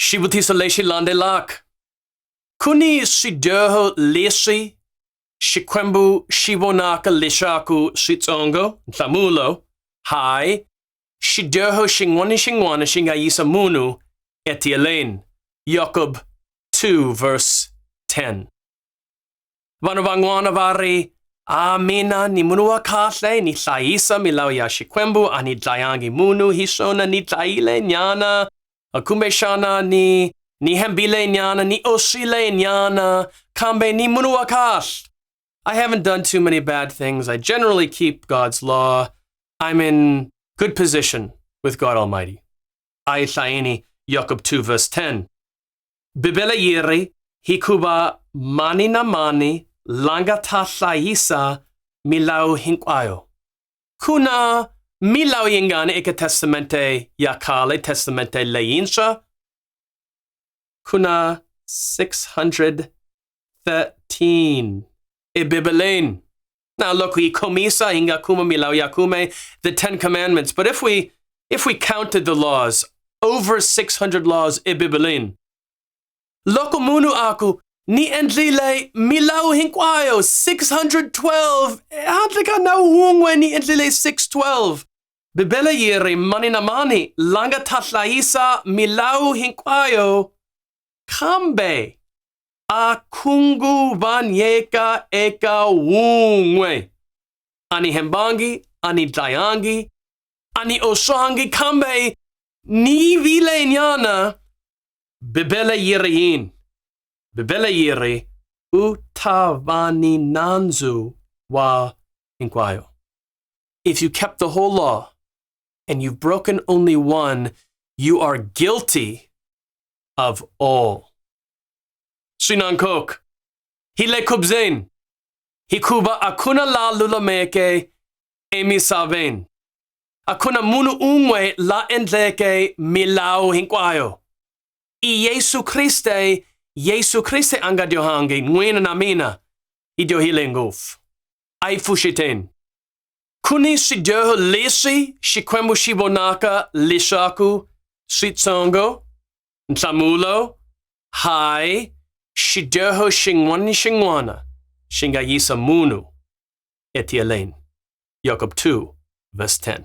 Shibutisa leshi lande lak. Kuni sideho lesi, shikwembu shibonaka lishaku sitsongo, tlamulo, hai, shideho shingwana shingayisa munu, etielen. Jacob 2 verse 10. Vanuvangwana vari, Amina ni munu akasle ni thaisa milau ya shikwembu ani tlayangi munu hisona ni tlaile nyana akumeshana ni hembile nyana ni osile nyana kambe ni munu akas. I haven't done too many bad things. I generally keep God's law. I'm in good position with God Almighty. Ay tlaini Jacob 2 verse 10. Bibele yiri hikuba mani na mani langa tatlaisa milau hinkwayo. Kuna milau yingane ika testamente yakale testamente leinsa. Kuna 613. Ibibelain. Now look, we komisa hinga kuma milau yakume, the 10 commandments. But if we counted the laws, over 600 laws ibibelain. Loko munu aku ni entlile milau hinkwayo 612. Hadlika na hungwe ni entlile 612. Bibele yiri mani na mani langa tatlaisa milau hinkwayo kambe akungu vanyeka eka hungwe. Ani hembangi, ani dayangi, ani osangi kambe ni vile nyana. Bibele yiriin. Bibele yiri utavani nanzu wa hinkwayo. If you kept the whole law and you've broken only one, you are guilty of all. Sinankok. Hile kubzain. Hikuba akuna la lulameke emisaven. Akuna munu umwe la endleke milau hinkwayo. I Yesu Kriste angadiohangi ngwena na mina idio hilenguf. Ai fushiten. Kuni sideho lesi shikwembu shibonaka lishaku sitsongo ntlamulo hai shideho shingwana shingayisa munu etielen. Jacob 2 verse 10.